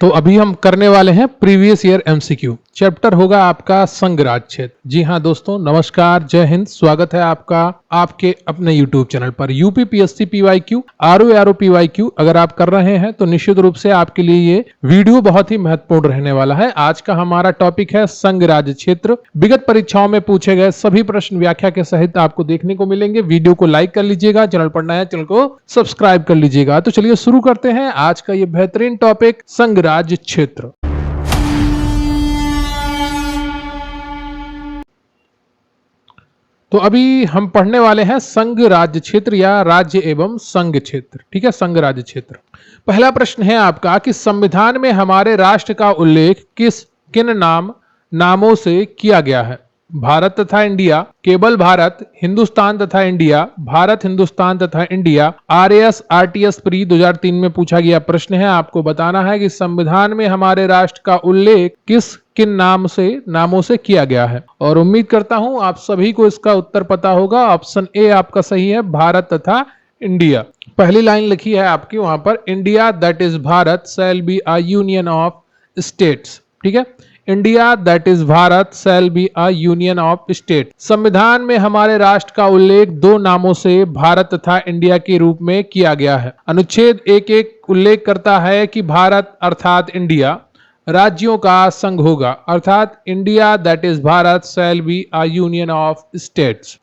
तो अभी हम करने वाले हैं प्रीवियस ईयर एमसीक्यू। चैप्टर होगा आपका संघ राज्य क्षेत्र। जी हाँ दोस्तों, नमस्कार, जय हिंद, स्वागत है आपका आपके अपने यूट्यूब चैनल पर। UP PSC PYQ, RO PYQ अगर आप कर रहे हैं तो निश्चित रूप से आपके लिए ये वीडियो बहुत ही महत्वपूर्ण रहने वाला है। आज का हमारा टॉपिक है संघ राज्य क्षेत्र। विगत परीक्षाओं में पूछे गए सभी प्रश्न व्याख्या के सहित आपको देखने को मिलेंगे। वीडियो को लाइक कर लीजिएगा, चैनल पर नया चैनल को सब्सक्राइब कर लीजिएगा। तो चलिए शुरू करते हैं आज का ये बेहतरीन टॉपिक, संघ राज्य क्षेत्र। तो अभी हम पढ़ने वाले हैं संघ राज्य क्षेत्र या राज्य एवं संघ क्षेत्र। ठीक है, संघ राज्य क्षेत्र। पहला प्रश्न है आपका कि संविधान में हमारे राष्ट्र का उल्लेख किन नामों से किया गया है? भारत तथा इंडिया, केवल भारत, हिंदुस्तान तथा इंडिया, भारत, हिंदुस्तान तथा इंडिया, आरएस, आरटीएस प्री 2003 में पूछा गया प्रश्न है। आपको बताना है कि संविधान में हमारे राष्ट्र का उल्लेख किन नामों से किया गया है। और उम्मीद करता हूं आप सभी को इसका उत्तर पता होगा। ऑप्शन ए आपका सही है, भारत तथा इंडिया। पहली लाइन लिखी है आपकी वहां पर, India that is Bharat shall be a union of states. ठीक है, India that is Bharat shall be a union of state. संविधान में हमारे राष्ट्र का उल्लेख दो नामों से भारत तथा इंडिया के रूप में किया गया है। अनुच्छेद 1 उल्लेख करता है कि भारत अर्थात इंडिया राज्यों का संघ होगा, अर्थात India that is Bharat shall be a union of states.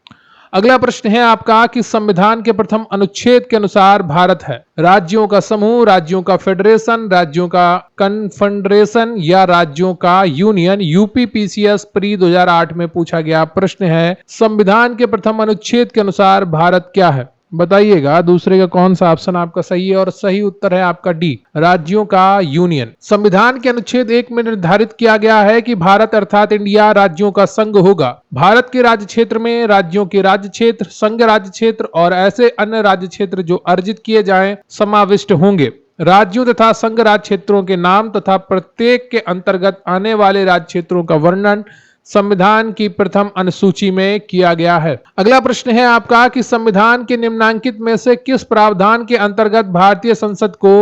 अगला प्रश्न है आपका कि संविधान के प्रथम अनुच्छेद के अनुसार भारत है राज्यों का समूह, राज्यों का फेडरेशन, राज्यों का कन्फेडरेशन या राज्यों का यूनियन। यूपी पीसीएस प्री 2008 में पूछा गया प्रश्न है, संविधान के प्रथम अनुच्छेद के अनुसार भारत क्या है? बताइएगा दूसरे का कौन सा ऑप्शन आपका सही है। और सही उत्तर है आपका डी, राज्यों का यूनियन। संविधान के अनुच्छेद 1 में निर्धारित किया गया है कि भारत अर्थात इंडिया राज्यों का संघ होगा। भारत के राज्य क्षेत्र में राज्यों के राज्य क्षेत्र, संघ राज्य क्षेत्र और ऐसे अन्य राज्य क्षेत्र जो अर्जित किए जाएं समाविष्ट होंगे। राज्यों तथा संघ राज्य क्षेत्रों के नाम तथा प्रत्येक के अंतर्गत आने वाले राज्य क्षेत्रों का वर्णन संविधान की प्रथम अनुसूची में किया गया है। अगला प्रश्न है आपका कि संविधान के निम्नांकित में से किस प्रावधान के अंतर्गत भारतीय संसद को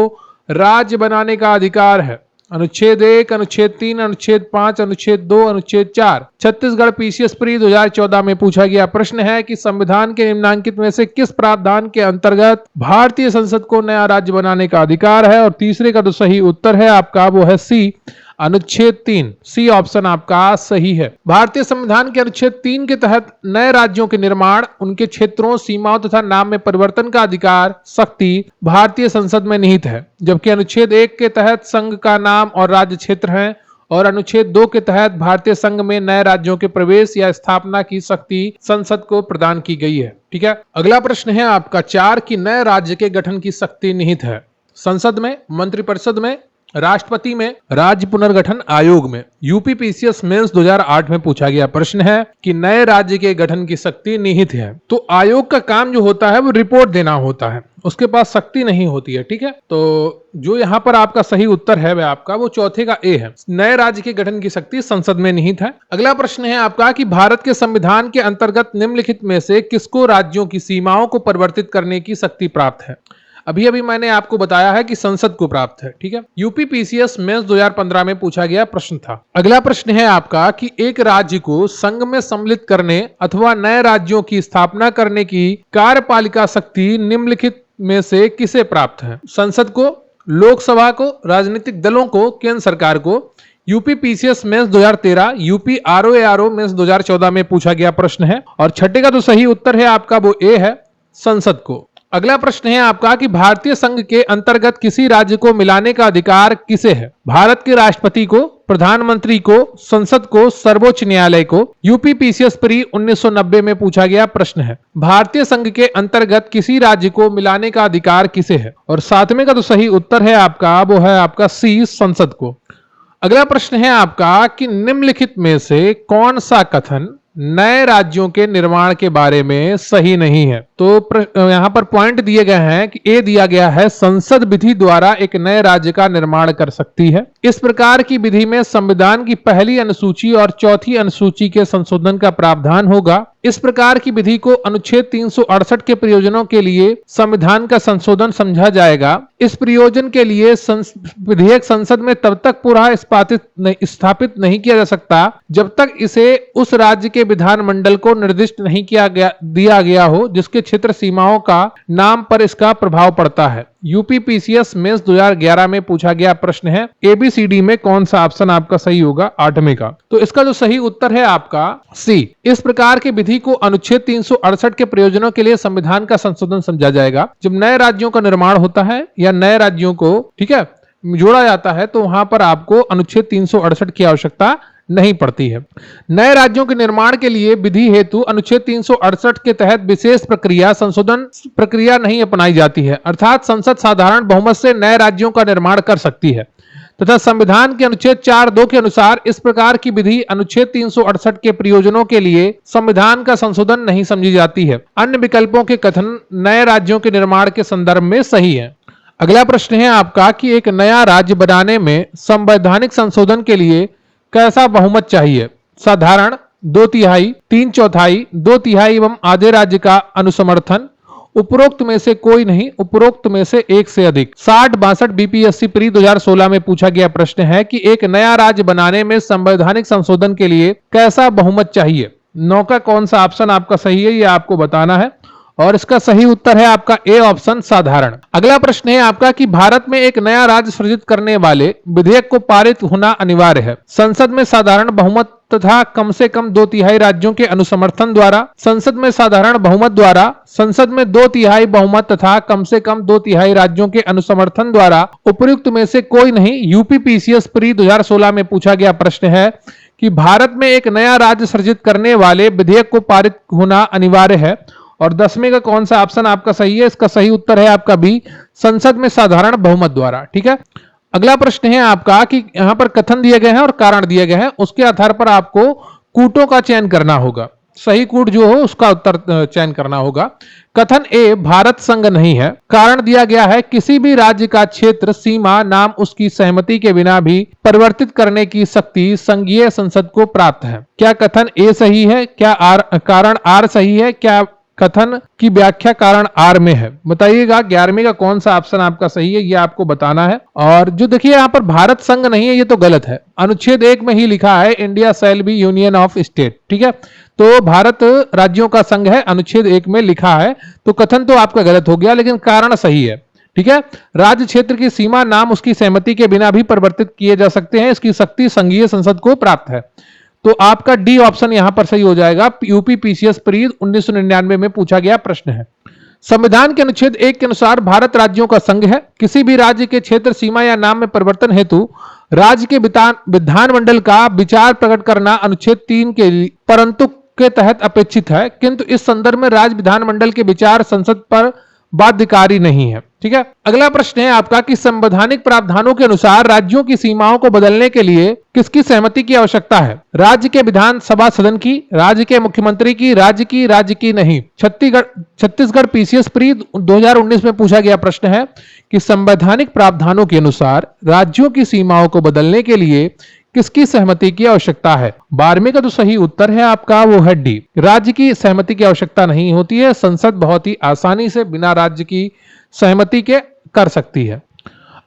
राज्य बनाने का अधिकार है? अनुच्छेद 1, अनुच्छेद 3, अनुच्छेद 5, अनुच्छेद 2, अनुच्छेद 4। छत्तीसगढ़ पीसीएस प्री 2014 में पूछा गया प्रश्न है कि संविधान के निम्नांकित में से किस प्रावधान के अंतर्गत भारतीय संसद को नया राज्य बनाने का अधिकार है? और तीसरे का जो सही उत्तर है आपका वो है सी, अनुच्छेद 3। सी ऑप्शन आपका सही है। भारतीय संविधान के अनुच्छेद 3 के तहत नए राज्यों के निर्माण, उनके क्षेत्रों, सीमाओं तथा नाम में परिवर्तन का अधिकार शक्ति भारतीय संसद में निहित है, जबकि अनुच्छेद 1 के तहत संघ का नाम और राज्य क्षेत्र है और अनुच्छेद 2 के तहत भारतीय संघ में नए राज्यों के प्रवेश या स्थापना की शक्ति संसद को प्रदान की गई है। ठीक है, अगला प्रश्न है आपका 4 कि नए राज्य के गठन की शक्ति निहित है संसद में, मंत्रिपरिषद में, राष्ट्रपति में, राज्य पुनर्गठन आयोग में। यूपी पीसीएस मेंस 2008 में पूछा गया प्रश्न है कि नए राज्य के गठन की शक्ति निहित है। तो आयोग का काम जो होता है वो रिपोर्ट देना होता है, उसके पास शक्ति नहीं होती है। ठीक है, तो जो यहाँ पर आपका सही उत्तर है वह आपका वो चौथे का ए है, नए राज्य के गठन की शक्ति संसद में निहित है। अगला प्रश्न है आपका कि भारत के संविधान के अंतर्गत निम्नलिखित में से किसको राज्यों की सीमाओं को परिवर्तित करने की शक्ति प्राप्त है? अभी मैंने आपको बताया है कि संसद को प्राप्त है। ठीक है, यूपी पीसीएस मेंस 2015 में पूछा गया प्रश्न था। अगला प्रश्न है आपका कि एक राज्य को संघ में सम्मिलित करने अथवा नए राज्यों की स्थापना करने की कार्यपालिका शक्ति निम्नलिखित में से किसे प्राप्त है? संसद को, लोकसभा को, राजनीतिक दलों को, केंद्र सरकार को। UP PCS mains 2013, UP RO mains 2014 में पूछा गया प्रश्न है और छठे का जो सही उत्तर है आपका वो ए है, संसद को। अगला प्रश्न है आपका कि भारतीय संघ के अंतर्गत किसी राज्य को मिलाने का अधिकार किसे है? भारत के राष्ट्रपति को, प्रधानमंत्री को, संसद को, सर्वोच्च न्यायालय को। यूपी पीसीएस प्री 1990 में पूछा गया प्रश्न है, भारतीय संघ के अंतर्गत किसी राज्य को मिलाने का अधिकार किसे है? और सातवें का जो सही उत्तर है आपका वो है आपका सी, संसद को। अगला प्रश्न है आपका कि निम्नलिखित में से कौन सा कथन नए राज्यों के निर्माण के बारे में सही नहीं है? तो यहां पर पॉइंट दिए गए हैं कि ए दिया गया है, संसद विधि द्वारा एक नए राज्य का निर्माण कर सकती है। इस प्रकार की विधि में संविधान की पहली अनुसूची और चौथी अनुसूची के संशोधन का प्रावधान होगा। इस प्रकार की विधि को अनुच्छेद 368 के प्रयोजनों के लिए संविधान का संशोधन समझा जाएगा। इस प्रयोजन के लिए विधेयक संसद में तब तक पुनः स्थापित नहीं किया जा सकता जब तक इसे उस राज्य के विधानमंडल को निर्दिष्ट नहीं दिया गया हो जिसके क्षेत्र सीमाओं का नाम पर इसका प्रभाव पड़ता है। यूपीपीसीएस मेंस 2011 में पूछा गया प्रश्न है, एबीसीडी में कौन सा ऑप्शन आपका सही होगा? 8वें का। तो इसका जो सही उत्तर है आपका सी। इस प्रकार की विधि को अनुच्छेद 368 के प्रयोजनों के लिए संविधान का संशोधन समझा जाएगा। जब नए राज्यों का निर्माण होता है या नए राज्यों को ठीक है जोड़ा जाता है तो वहां पर आपको अनुच्छेद 368 की आवश्यकता नहीं पड़ती है। नए राज्यों के निर्माण के लिए विधि हेतु अनुच्छेद 368 के तहत विशेष प्रक्रिया संशोधन प्रक्रिया नहीं अपनाई जाती है, अर्थात संसद साधारण बहुमत से नए राज्यों का निर्माण कर सकती है तथा संविधान के अनुच्छेद 4(2) के अनुसार इस प्रकार की विधि अनुच्छेद 368 के प्रयोजनों के लिए संविधान का संशोधन नहीं समझी जाती है। अन्य विकल्पों के कथन नए राज्यों के निर्माण के संदर्भ में सही है। अगला प्रश्न है आपका कि एक नया राज्य बनाने में संवैधानिक संशोधन के लिए कैसा बहुमत चाहिए? साधारण, 2/3, 3/4, 2/3 एवं आधे राज्य का अनुसमर्थन, उपरोक्त में से कोई नहीं, उपरोक्त में से एक से अधिक। 60-62 बीपीएससी प्री 2016 में पूछा गया प्रश्न है कि एक नया राज्य बनाने में संवैधानिक संशोधन के लिए कैसा बहुमत चाहिए? 9 का कौन सा ऑप्शन आपका सही है ये आपको बताना है और इसका सही उत्तर है आपका ए ऑप्शन साधारण। अगला प्रश्न है आपका कि भारत में एक नया राज्य सृजित करने वाले विधेयक को पारित होना अनिवार्य है। संसद में साधारण बहुमत तथा कम से कम 2/3 राज्यों के अनुसमर्थन द्वारा, संसद में साधारण बहुमत द्वारा, संसद में 2/3 बहुमत तथा कम से कम 2/3 राज्यों के अनुसमर्थन द्वारा, उपयुक्त में से कोई नहीं। यूपीपीसीएस प्री 2016 में पूछा गया प्रश्न है कि भारत में एक नया राज्य सृजित करने वाले विधेयक को पारित होना अनिवार्य है और 10वें का कौन सा ऑप्शन आपका सही है? इसका सही उत्तर है आपका बी, संसद में साधारण बहुमत द्वारा। ठीक है। अगला प्रश्न है आपका कि यहां पर कथन दिए गए हैं और कारण दिए गए हैं, उसके आधार पर आपको कूटों का चयन करना होगा। सही कूट जो हो उसका उत्तर चयन करना होगा। कथन ए, भारत संघ नहीं है। कारण दिया गया है किसी भी राज्य का क्षेत्र सीमा नाम उसकी सहमति के बिना भी परिवर्तित करने की शक्ति संघीय संसद को प्राप्त है। क्या कथन ए सही है? क्या कारण आर सही है? क्या कथन की व्याख्या कारण आर में है? बताइएगा। 11वें का कौन सा ऑप्शन आपका सही है ये आपको बताना है। और जो देखिए यहाँ पर भारत संघ नहीं है ये तो गलत है। अनुच्छेद 1 में ही लिखा है India shall be union of state. ठीक है, तो भारत राज्यों का संघ है, अनुच्छेद 1 में लिखा है, तो कथन तो आपका गलत हो गया लेकिन कारण सही है। ठीक है, राज्य क्षेत्र की सीमा नाम उसकी सहमति के बिना भी परिवर्तित किए जा सकते हैं, इसकी शक्ति संघीय संसद को प्राप्त है। तो आपका डी ऑप्शन यहां पर सही हो जाएगा। यूपीपीसीएस प्री 1999 में पूछा गया प्रश्न है। संविधान के अनुच्छेद 1 के अनुसार भारत राज्यों का संघ है। किसी भी राज्य के क्षेत्र सीमा या नाम में परिवर्तन हेतु राज्य के विधानमंडल का विचार प्रकट करना अनुच्छेद 3 के परंतु के तहत अपेक्षित है, किंतु इस संदर्भ में राज्य विधानमंडल के विचार संसद पर बाध्यकारी नहीं है। ठीक है। अगला प्रश्न है आपका कि संवैधानिक प्रावधानों के अनुसार राज्यों की सीमाओं को बदलने के लिए किसकी सहमति की आवश्यकता है? राज्य के विधानसभा सदन की, राज्य के मुख्यमंत्री की, राज्य की नहीं। छत्तीसगढ़ पीसीएस प्री 2019 में पूछा गया प्रश्न है कि संवैधानिक प्रावधानों के अनुसार राज्यों की सीमाओं को बदलने के लिए किसकी सहमति की आवश्यकता है? 12वें का जो सही उत्तर है आपका वो है डी, राज्य की सहमति की आवश्यकता नहीं होती है। संसद बहुत ही आसानी से बिना राज्य की सहमति के कर सकती है।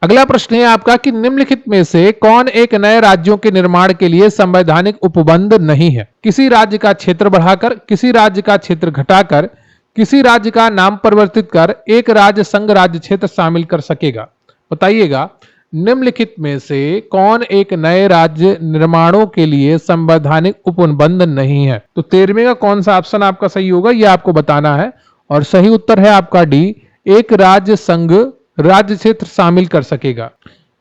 अगला प्रश्न है आपका कि निम्नलिखित में से कौन एक नए राज्यों के निर्माण के लिए संवैधानिक उपबंध नहीं है? किसी राज्य का क्षेत्र बढ़ाकर, किसी राज्य का क्षेत्र घटाकर, किसी राज्य का नाम परिवर्तित कर एक राज्य संघ राज्य क्षेत्र शामिल कर सकेगा। बताइएगा निम्नलिखित में से कौन एक नए राज्य निर्माणों के लिए संवैधानिक उपबंध नहीं है? तो 13वें का कौन सा ऑप्शन आपका सही होगा ये आपको बताना है और सही उत्तर है आपका डी, एक राज्य संघ राज्य क्षेत्र शामिल कर सकेगा।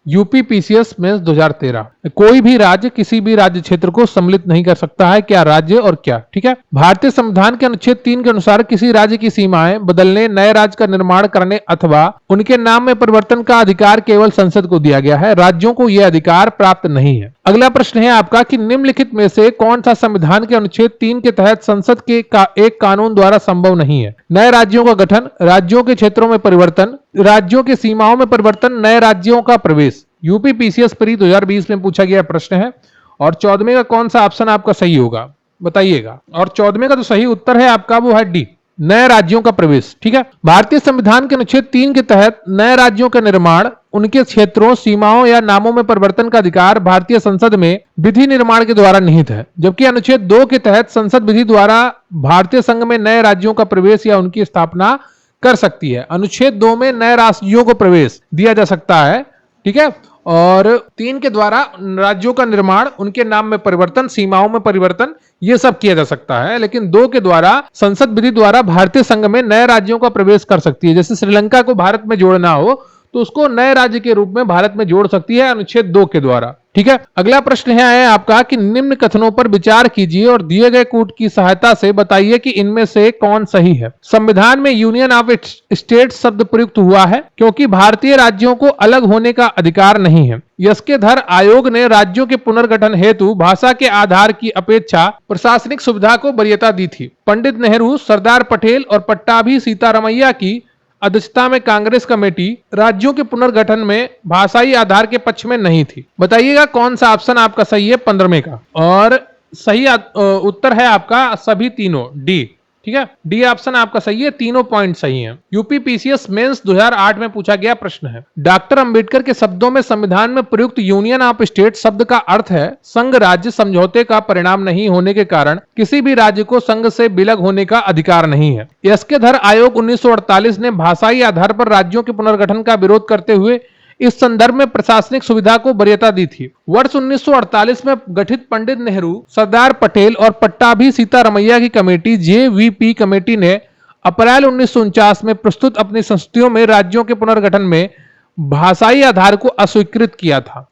यूपीपीसीएस मेंस 2013, कोई भी राज्य किसी भी राज्य क्षेत्र को सम्मिलित नहीं कर सकता है। क्या राज्य और क्या? ठीक है। भारतीय संविधान के अनुच्छेद 3 के अनुसार किसी राज्य की सीमाएं बदलने, नए राज्य का निर्माण करने अथवा उनके नाम में परिवर्तन का अधिकार केवल संसद को दिया गया है, राज्यों को यह अधिकार प्राप्त नहीं है। अगला प्रश्न है आपका कि निम्नलिखित में से कौन सा संविधान के अनुच्छेद 3 के तहत संसद के एक कानून द्वारा संभव नहीं है? नए राज्यों का गठन, राज्यों के क्षेत्रों में परिवर्तन, राज्यों की सीमाओं में परिवर्तन, नए राज्यों का प्रवेश। यूपीपीसीएस प्री 2020 में पूछा गया प्रश्न है और 14वें का कौन सा ऑप्शन आपका सही होगा? बताइएगा। और 14वें का जो सही उत्तर है आपका वो है डी, नए राज्यों का प्रवेश। ठीक है, भारतीय संविधान के अनुच्छेद 3 के तहत नए राज्यों का निर्माण, उनके क्षेत्रों, सीमाओं या नामों में परिवर्तन का अधिकार भारतीय संसद में विधि निर्माण के द्वारा निहित है, जबकि अनुच्छेद 2 के तहत संसद विधि द्वारा भारतीय संघ में नए राज्यों का प्रवेश या उनकी स्थापना कर सकती है। अनुच्छेद 2 में नए राज्यों को प्रवेश दिया जा सकता है, ठीक है, और 3 के द्वारा राज्यों का निर्माण, उनके नाम में परिवर्तन, सीमाओं में परिवर्तन, ये सब किया जा सकता है। लेकिन 2 के द्वारा संसद विधि द्वारा भारतीय संघ में नए राज्यों का प्रवेश कर सकती है। जैसे श्रीलंका को भारत में जोड़ना हो तो उसको नए राज्य के रूप में भारत में जोड़ सकती है अनुच्छेद 2 के द्वारा। ठीक है, अगला प्रश्न है आपका कि निम्न कथनों पर विचार कीजिए और दिए गए कूट की सहायता से बताइए कि इनमें से कौन सही है। संविधान में यूनियन ऑफ स्टेट शब्द प्रयुक्त हुआ है क्योंकि भारतीय राज्यों को अलग होने का अधिकार नहीं है। यस्केधर आयोग ने राज्यों के पुनर्गठन हेतु भाषा के आधार की अपेक्षा प्रशासनिक सुविधा को वरीयता दी थी। पंडित नेहरू, सरदार पटेल और पट्टाभी सीतारमैया की अध्यक्षता में कांग्रेस कमेटी राज्यों के पुनर्गठन में भाषाई आधार के पक्ष में नहीं थी। बताइएगा कौन सा ऑप्शन आपका सही है 15वें का। और सही उत्तर है आपका सभी तीनों डी। ठीक है, डी ऑप्शन आपका सही है, तीनों पॉइंट सही हैं। यूपी पीसीएस मेंस 2008 में पूछा गया प्रश्न है, डॉक्टर अंबेडकर के शब्दों में संविधान में प्रयुक्त यूनियन ऑफ स्टेट शब्द का अर्थ है संघ राज्य समझौते का परिणाम नहीं होने के कारण किसी भी राज्य को संघ से विलग होने का अधिकार नहीं है। यस्केधर आयोग 1948 ने भाषाई आधार पर राज्यों के पुनर्गठन का विरोध करते हुए इस संदर्भ में प्रशासनिक सुविधा को वरीयता दी थी। वर्ष 1948 में गठित पंडित नेहरू, सरदार पटेल और पट्टाभी सीतारमैया की कमेटी जेवीपी कमेटी ने अप्रैल 1949 में प्रस्तुत अपनी संस्तुतियों में राज्यों के पुनर्गठन में भाषाई आधार को अस्वीकृत किया था।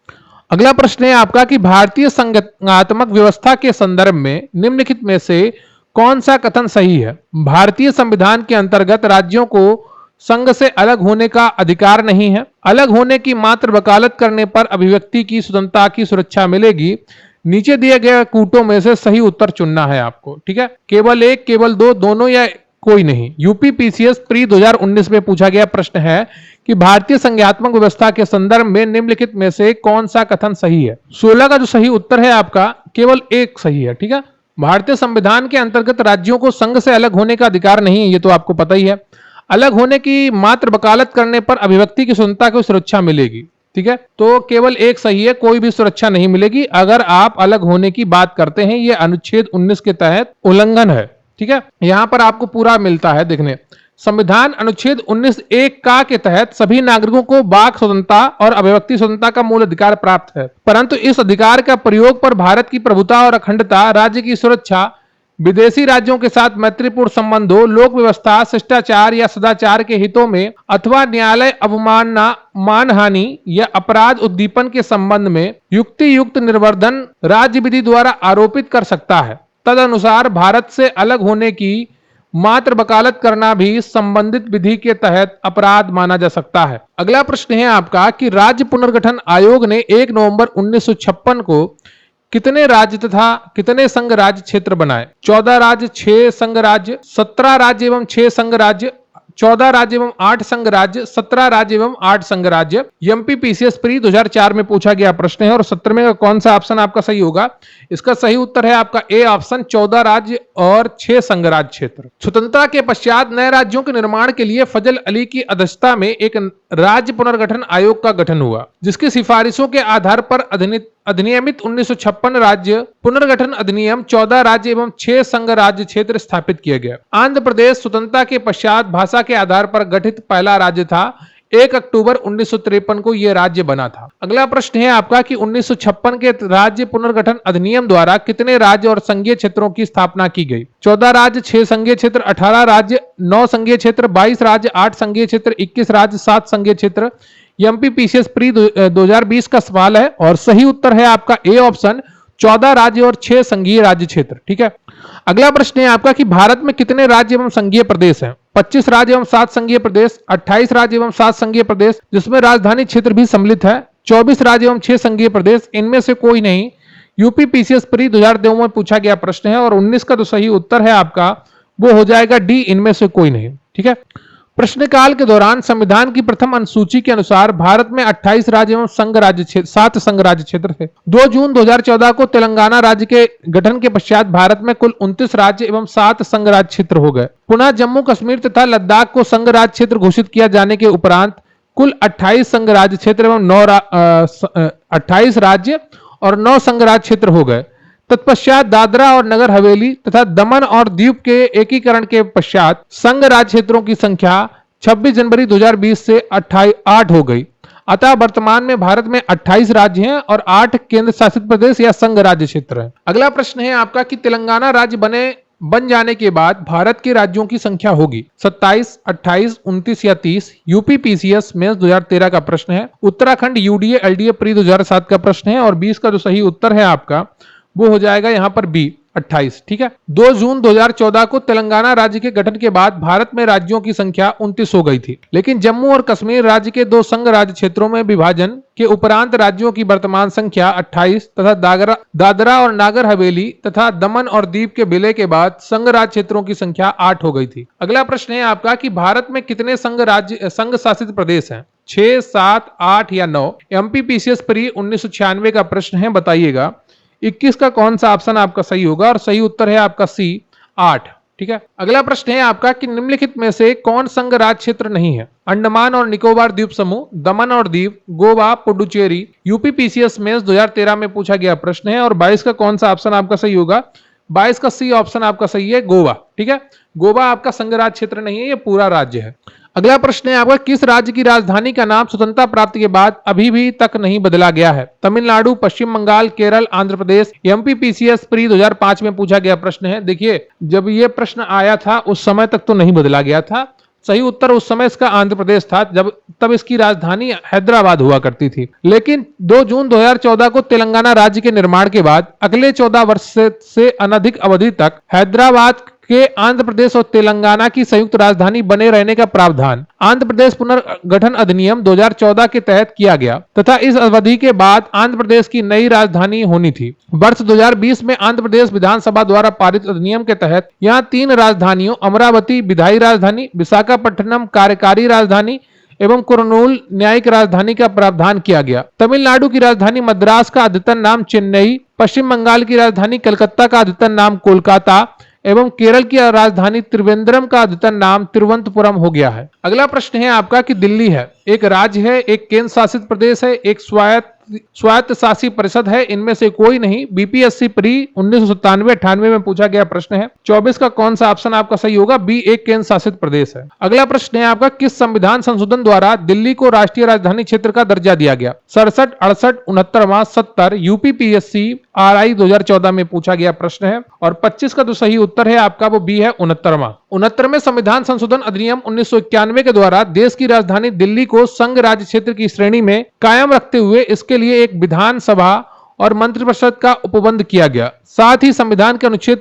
अगला प्रश्न है आपका कि भारतीय संघात्मक व्यवस्था के संदर्भ में निम्नलिखित में से कौन सा कथन सही है। भारतीय संविधान के अंतर्गत राज्यों को संघ से अलग होने का अधिकार नहीं है। अलग होने की मात्र वकालत करने पर अभिव्यक्ति की स्वतंत्रता की सुरक्षा मिलेगी। नीचे दिए गए कूटों में से सही उत्तर चुनना है आपको। ठीक है, केवल एक, केवल दो, दोनों या कोई नहीं। यूपी पीसीएस प्री 2019 में पूछा गया प्रश्न है कि भारतीय संघात्मक व्यवस्था के संदर्भ में निम्नलिखित में से कौन सा कथन सही है। 16 का जो सही उत्तर है आपका केवल एक सही है। ठीक है, भारतीय संविधान के अंतर्गत राज्यों को संघ से अलग होने का अधिकार नहीं है, ये तो आपको पता ही है। अलग होने की मात्र वकालत करने पर अभिव्यक्ति की स्वतंत्रता को सुरक्षा मिलेगी। ठीक है, तो केवल एक सही है, कोई भी सुरक्षा नहीं मिलेगी अगर आप अलग होने की बात करते हैं। यह अनुच्छेद 19 के तहत उल्लंघन है। ठीक है, यहां पर आपको पूरा मिलता है देखने। संविधान अनुच्छेद 19(1) का के तहत सभी नागरिकों को वाक स्वतंत्रता और अभिव्यक्ति स्वतंत्रता का मूल अधिकार प्राप्त है, परंतु इस अधिकार का प्रयोग पर भारत की प्रभुता और अखंडता, राज्य की सुरक्षा, विदेशी राज्यों के साथ मैत्रीपूर्ण संबंधों, लोक व्यवस्था, शिष्टाचार या सदाचार के हितों में अथवा न्यायालय अवमानना, मानहानि या अपराध उद्दीपन के संबंध में युक्ति युक्त निर्वर्धन राज्य विधि द्वारा आरोपित कर सकता है। तदनुसार भारत से अलग होने की मात्र वकालत करना भी संबंधित विधि के तहत अपराध माना जा सकता है। अगला प्रश्न है आपका कि राज्य पुनर्गठन आयोग ने 1 नवंबर 1956 को कितने राज्य तथा कितने संघ राज्य क्षेत्र बनाए। 14 राज्य, 6 संघ राज्य, 17 राज्य एवं 6 संघ राज्य, 14 राज्य एवं 8 संघ राज्य, 17 राज्य एवं 8 संघ राज्य। एमपी पीसीएस प्री 2004 में पूछा गया प्रश्न है और 17वें का कौन सा ऑप्शन आपका सही होगा। इसका सही उत्तर है आपका ए ऑप्शन, 14 राज्य और 6 संघ राज्य क्षेत्र। स्वतंत्रता के पश्चात नए राज्यों के निर्माण के लिए फजल अली की अध्यक्षता में एक राज्य पुनर्गठन आयोग का गठन हुआ, जिसकी सिफारिशों के आधार पर अधिनियमित 1956 राज्य पुनर्गठन अधिनियम 14 राज्य एवं 6 संघ राज्य क्षेत्र स्थापित किया गया। आंध्र प्रदेश स्वतंत्रता के पश्चात भाषा के आधार पर गठित पहला राज्य था। 1 अक्टूबर 1953 को यह राज्य बना था। अगला प्रश्न है आपका कि 1956 के राज्य पुनर्गठन अधिनियम द्वारा कितने राज्य और संघीय क्षेत्रों की स्थापना की गई। 14 राज्य, 6 संघीय क्षेत्र, 18 राज्य, 9 संघीय क्षेत्र, 22 राज्य, 8 संघीय क्षेत्र, 21 राज्य, 7 संघीय क्षेत्र। एमपी पीसीएस प्री 2020 का सवाल है और सही उत्तर है आपका ए ऑप्शन, 14 राज्य और 6 संघीय राज्य क्षेत्र। ठीक है, अगला प्रश्न है आपका कि भारत में कितने राज्य एवं संघीय प्रदेश हैं। 25 राज्य एवं 7 संघीय प्रदेश, 28 राज्य एवं 7 संघीय प्रदेश जिसमें राजधानी क्षेत्र भी सम्मिलित है, 24 राज्य एवं 6 संघीय प्रदेश, इनमें से कोई नहीं। यूपी पीसीएस प्री 2002 में पूछा गया प्रश्न है और 19 का जो सही उत्तर है आपका वो हो जाएगा डी, इनमें से कोई नहीं। ठीक है, प्रश्नकाल के दौरान संविधान की प्रथम अनुसूची के अनुसार भारत में 28 राज्य एवं संघ राज्य क्षेत्र 7 संघ राज्य क्षेत्र थे। 2 जून 2014 को तेलंगाना राज्य के गठन के पश्चात भारत में कुल 29 राज्य एवं 7 संघ राज्य क्षेत्र हो गए। पुनः जम्मू कश्मीर तथा लद्दाख को संघ राज्य क्षेत्र घोषित किया जाने के उपरांत कुल 28 संघ राज्य क्षेत्र एवं 28 राज्य और 9 संघ राज्य क्षेत्र हो गए। तत्पश्चात दादरा और नगर हवेली तथा दमन और दीव के एकीकरण के पश्चात संघ राज्य क्षेत्रों की संख्या 26 जनवरी 2020 से 8 हो गई। अतः वर्तमान में भारत में 28 राज्य हैं और 8 केंद्र शासित प्रदेश या संघ राज्य क्षेत्र हैं। अगला प्रश्न है आपका कि तेलंगाना राज्य बन जाने के बाद भारत के राज्यों की संख्या होगी 27, 28, 29 या 30। यूपी पीसीएस मेंस 2013 का प्रश्न है। उत्तराखंड यूडीए एलडीए प्री 2007 का प्रश्न है और 20 का जो सही उत्तर है आपका वो हो जाएगा यहां पर बी 28। ठीक है। 2 जून 2014 को तेलंगाना राज्य के गठन के बाद भारत में राज्यों की संख्या 29 हो गई थी, लेकिन जम्मू और कश्मीर राज्य के 2 संघ राज्य क्षेत्रों में विभाजन के उपरांत राज्यों की वर्तमान संख्या 28 तथा दादरा और नागर हवेली तथा दमन और दीव के विलय के बाद संघ राज्य क्षेत्रों की संख्या 8 हो गई थी। अगला प्रश्न है आपका कि भारत में कितने संघ शासित प्रदेश हैं? 6, 7, 8 या 9। एमपी पीसीएस प्री 1996 का प्रश्न है, बताइएगा 21 का कौन सा ऑप्शन आपका सही होगा और सही उत्तर है आपका सी 8। ठीक है। अगला प्रश्न है आपका कि निम्नलिखित में से कौन संघ राज्य क्षेत्र नहीं है? अंडमान और निकोबार द्वीप समूह, दमन और Diu, Goa, Puducherry. UP PCS mains 2013 में पूछा गया प्रश्न है और 22 का कौन सा ऑप्शन आपका सही होगा? 22 का सी ऑप्शन आपका सही है, गोवा। ठीक है। गोवा आपका संघ राज्य क्षेत्र नहीं है, ये पूरा राज्य है। अगला प्रश्न है आपका किस राज्य की राजधानी का नाम स्वतंत्रता प्राप्ति के बाद अभी भी तक नहीं बदला गया है? तमिलनाडु, पश्चिम Bengal, Kerala, Andhra Pradesh. MP PCS pre 2005 में पूछा गया प्रश्न है। देखिए जब ये प्रश्न आया था उस समय तक तो नहीं बदला गया था। सही उत्तर उस समय इसका आंध्र प्रदेश था, तब इसकी राजधानी हैदराबाद हुआ करती थी। लेकिन 2 जून 2014 को तेलंगाना राज्य के निर्माण के बाद अगले 14 वर्ष से अनधिक अवधि तक हैदराबाद के आंध्र प्रदेश और तेलंगाना की संयुक्त राजधानी बने रहने का प्रावधान आंध्र प्रदेश पुनर्गठन अधिनियम 2014 के तहत किया गया तथा इस अवधि के बाद आंध्र प्रदेश की नई राजधानी होनी थी। वर्ष 2020 में आंध्र प्रदेश विधानसभा द्वारा पारित अधिनियम के तहत यहाँ 3 राजधानियों अमरावती विधायी राजधानी, विशाखापट्टनम कार्यकारी राजधानी एवं कुरनूल न्यायिक राजधानी का प्रावधान किया गया। तमिलनाडु की राजधानी मद्रास का अद्यतन नाम चेन्नई, पश्चिम बंगाल की राजधानी कलकत्ता का अद्यतन नाम कोलकाता एवं केरल की राजधानी त्रिवेंद्रम का अद्यतन नाम तिरुवनंतपुरम हो गया है। अगला प्रश्न है आपका कि दिल्ली है एक राज्य है, एक केंद्र शासित प्रदेश है, एक स्वायत्त शासी परिषद है, इनमें से कोई नहीं। बीपीएससी प्री 1997-98 में पूछा गया प्रश्न है। 24 का कौन सा ऑप्शन आपका सही होगा? बी एक केंद्र शासित प्रदेश है। अगला प्रश्न है आपका किस संविधान संशोधन द्वारा दिल्ली को राष्ट्रीय राजधानी क्षेत्र का दर्जा दिया गया? 67, 68, 69, 70। यूपी पीएससी आरआई 2014 में पूछा गया प्रश्न है और 25 का जो सही उत्तर है आपका वो बी है 69वां। 69वें संविधान संशोधन अधिनियम 1991 के द्वारा देश की राजधानी दिल्ली को संघ राज्य क्षेत्र की श्रेणी में कायम रखते हुए इसके लिए एक विधानसभा और मंत्रिपरिषद का उपबंध किया गया। साथ ही संविधान के अनुच्छेद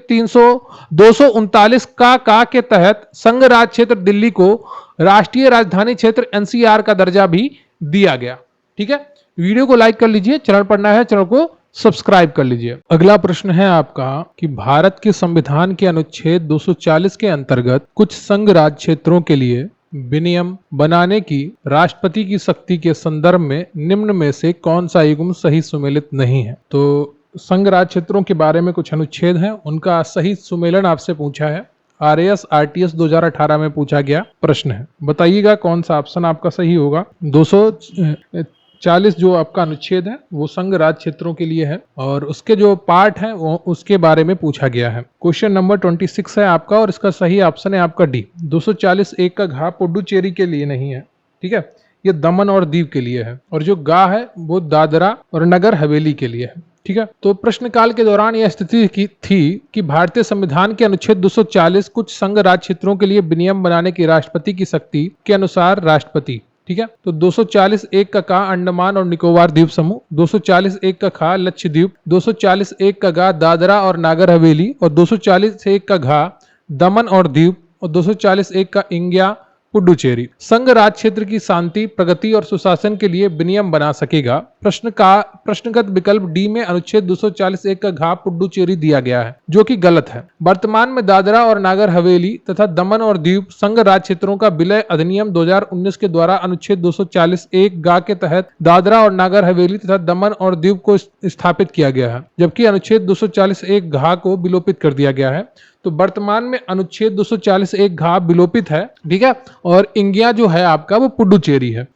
239 का के तहत संघ राज्य क्षेत्र दिल्ली को राष्ट्रीय राजधानी क्षेत्र एनसीआर का दर्जा भी दिया गया। ठीक है। वीडियो को लाइक कर लीजिए, चैनल पर नया है चैनल को सब्सक्राइब कर लीजिए। अगला प्रश्न है आपका कि भारत के संविधान के अनुच्छेद 240 के अंतर्गत कुछ संघ राज्य क्षेत्रों के लिए विनियम बनाने की राष्ट्रपति की शक्ति के संदर्भ में निम्न में से कौन सा युग्म सही सुमेलित नहीं है? तो संघ राज्य क्षेत्रों के बारे में कुछ अनुच्छेद हैं, उनका सही सुमेलन आपसे पूछा है। आरएएस आरटीएस 2018 में पूछा गया प्रश्न है, बताइएगा कौन सा ऑप्शन आपका सही होगा। 240 जो आपका अनुच्छेद है वो संघ राज्य क्षेत्रों के लिए है और उसके जो पार्ट है वो उसके बारे में पूछा गया है। क्वेश्चन नंबर 26 है आपका और इसका सही ऑप्शन है आपका डी। 240 एक का घा पुडुचेरी के लिए नहीं है। ठीक है, ये दमन और दीव के लिए है और जो गा है वो दादरा और नगर हवेली के लिए है। ठीक है, तो प्रश्नकाल के दौरान यह स्थिति थी कि भारतीय संविधान के अनुच्छेद 240 कुछ संघ राज्य क्षेत्रों के लिए विनियम बनाने की राष्ट्रपति की शक्ति के अनुसार राष्ट्रपति। ठीक है, तो 240 एक का का अंडमान और निकोबार द्वीप समूह, 240 एक का खा लक्षद्वीप, 240 एक का गा दादरा और नागर हवेली और 240 एक का घा दमन और दीव और 240 एक का इंग्या पुडुचेरी। संघ राज्य क्षेत्र की शांति, प्रगति और सुशासन के लिए विनियम बना सकेगा। प्रश्नगत विकल्प डी में अनुच्छेद 240(1) का घ पुडुचेरी दिया गया है, जो कि गलत है। वर्तमान में दादरा और नागर हवेली तथा दमन और दीव संघ राज्य क्षेत्रों का विलय अधिनियम 2019 के द्वारा अनुच्छेद 240(1) ग के तहत दादरा और नागर हवेली तथा दमन और दीव को स्थापित किया गया है, जबकि अनुच्छेद 240(1) घ को विलोपित कर दिया गया है। तो वर्तमान में अनुच्छेद 240(1) घ विलोपित है, ठीक है, और इंगिया जो है आपका वो पुडुचेरी है।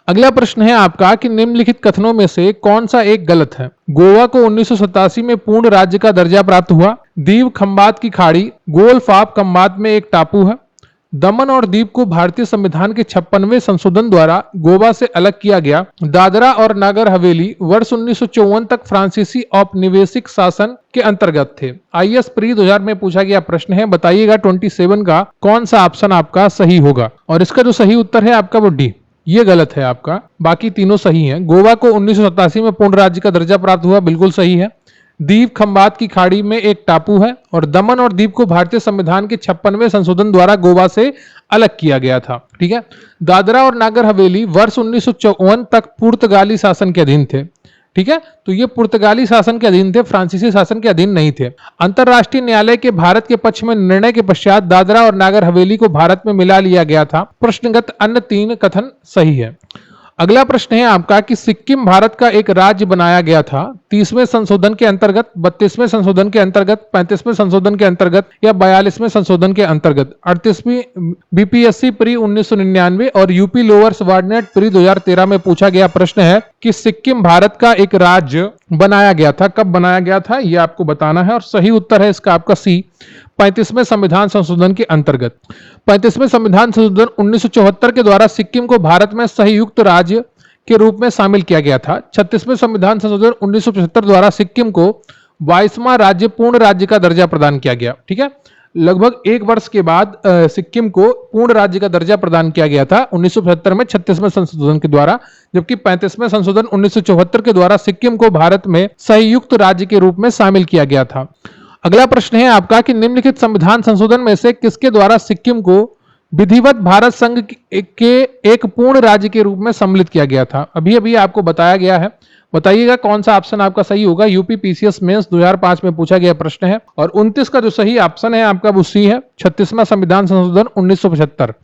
अगला प्रश्न है आपका कि निम्नलिखित कथनों में से कौन सा एक गलत है। गोवा को 1987 में पूर्ण राज्य का दर्जा प्राप्त हुआ। दीव खंबात की खाड़ी गोल्फ ऑफ खंबात में एक टापू है। दमन और दीव को भारतीय संविधान के 56वें संशोधन द्वारा गोवा से अलग किया गया। दादरा और नागर हवेली वर्ष 1954 तक फ्रांसीसी औपनिवेशिक शासन के अंतर्गत थे। आईएएस प्री 2000 में पूछा गया प्रश्न है, बताइएगा 27 का कौन सा ऑप्शन आपका सही होगा। और इसका जो सही उत्तर है आपका वो डी, ये गलत है आपका, बाकी तीनों सही हैं। गोवा को 1987 में पूर्ण राज्य का दर्जा प्राप्त हुआ, बिल्कुल सही है। दीव खंबात की खाड़ी में एक टापू है और दमन और दीव को भारतीय संविधान के 56वें संशोधन द्वारा गोवा से अलग किया गया था, ठीक है। दादरा और नागर हवेली वर्ष 1954 तक पुर्तगाली शासन के अधीन थे, ठीक है, तो ये पुर्तगाली शासन के अधीन थे, फ्रांसीसी शासन के अधीन नहीं थे। अंतरराष्ट्रीय न्यायालय के भारत के पक्ष में निर्णय के पश्चात दादरा और नागर हवेली को भारत में मिला लिया गया था। प्रश्नगत अन्य 3 कथन सही है। अगला प्रश्न है आपका कि सिक्किम भारत का एक राज्य बनाया गया था 30वें संशोधन के अंतर्गत, 32वें संशोधन के अंतर्गत, 35वें संशोधन के अंतर्गत या 42वें संशोधन के अंतर्गत। 38वीं बीपीएससी प्री 1999 और यूपी लोअर सबऑर्डिनेट प्री 2013 में पूछा गया प्रश्न है कि सिक्किम भारत का एक राज्य बनाया गया था, कब बनाया गया था ये आपको बताना है। और सही उत्तर है इसका आपका सी, 35वें संविधान संशोधन के अंतर्गत। 35वें संविधान संशोधन 1974 के द्वारा सिक्किम को भारत में संयुक्त राज्य के रूप में शामिल किया गया था। 36वें संविधान संशोधन 1975 द्वारा सिक्किम को 22वां राज्य पूर्ण राज्य का दर्जा प्रदान किया गया, ठीक है। लगभग 1 वर्ष के बाद सिक्किम को पूर्ण राज्य का दर्जा प्रदान किया गया था 1975 में 36वें संशोधन के द्वारा, जबकि 35वें संशोधन 1974 के द्वारा सिक्किम को भारत में संयुक्त राज्य के रूप में शामिल किया गया था। अगला प्रश्न है आपका कि निम्नलिखित संविधान संशोधन में से किसके द्वारा सिक्किम को विधिवत भारत संघ के एक पूर्ण राज्य के रूप में सम्मिलित किया गया था। अभी अभी आपको बताया गया है, बताइएगा कौन सा ऑप्शन आपका सही होगा। यूपी पीसीएस मेंस 2005 में पूछा गया प्रश्न है और 29 का जो सही ऑप्शन है आपका वो सी है, 36वां संविधान संशोधन 1975।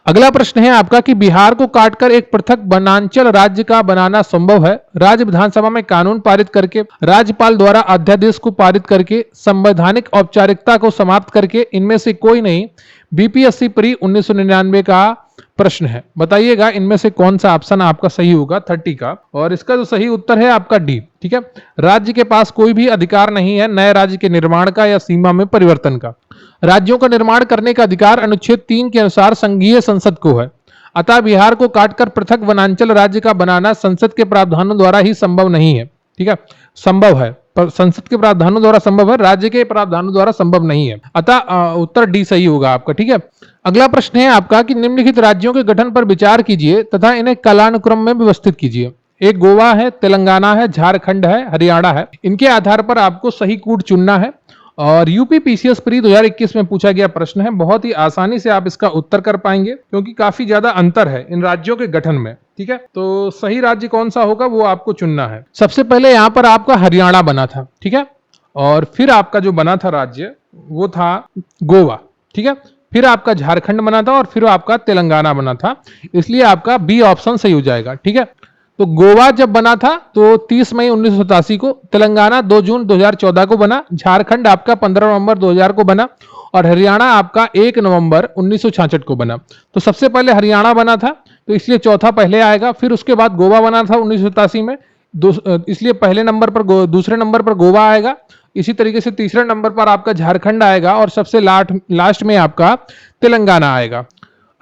अगला प्रश्न है आपका कि बिहार को काटकर एक पृथक वनांचल राज्य का बनाना संभव है। राज्य विधानसभा में कानून पारित करके, राज्यपाल द्वारा अध्यादेश को पारित करके, संवैधानिक औपचारिकता को समाप्त करके, इनमें से कोई नहीं। बीपीएससी प्री 1999 का प्रश्न है, बताइएगा इनमें से कौन सा ऑप्शन आपका सही होगा 30 का। और इसका जो सही उत्तर है आपका डी, ठीक है। राज्य के पास कोई भी अधिकार नहीं है नए राज्य के निर्माण का या सीमा में परिवर्तन का। राज्यों का निर्माण करने का अधिकार अनुच्छेद 3 के अनुसार संघीय संसद को है। अतः बिहार को काटकर पृथक वनांचल राज्य का बनाना संसद के प्रावधानों द्वारा ही संभव नहीं है, ठीक है। संभव है पर संसद के प्रावधानों द्वारा संभव है, राज्य के प्रावधानों द्वारा संभव नहीं है। अतः उत्तर डी सही होगा आपका, ठीक है। अगला प्रश्न है आपका कि निम्नलिखित राज्यों के गठन पर विचार कीजिए तथा इन्हें कालानुक्रम में व्यवस्थित कीजिए। एक गोवा है, तेलंगाना है, झारखंड है, हरियाणा है। इनके आधार पर आपको सही कूट चुनना है। और यूपी पीसीएस प्री 2021 में पूछा गया प्रश्न है, बहुत ही आसानी से आप इसका उत्तर कर पाएंगे क्योंकि काफी ज्यादा अंतर है इन राज्यों के गठन में, ठीक है। तो सही राज्य कौन सा होगा वो आपको चुनना है। सबसे पहले यहाँ पर आपका हरियाणा बना था, ठीक है, और फिर आपका जो बना था राज्य वो था गोवा, ठीक है। फिर आपका झारखंड बना था और फिर आपका तेलंगाना बना था, इसलिए आपका बी ऑप्शन सही हो जाएगा, ठीक है। तो गोवा जब बना था तो 30 मई 1987 को, तेलंगाना 2 जून 2014 को बना, झारखंड आपका 15 नवंबर 2000 को बना और हरियाणा आपका 1 नवंबर 1966 को बना। तो सबसे पहले हरियाणा बना था तो इसलिए चौथा पहले आएगा, फिर उसके बाद गोवा बना था 1987 में, इसलिए पहले नंबर पर दूसरे नंबर पर गोवा आएगा। इसी तरीके से तीसरे नंबर पर आपका झारखंड आएगा और सबसे लास्ट में आपका तेलंगाना आएगा।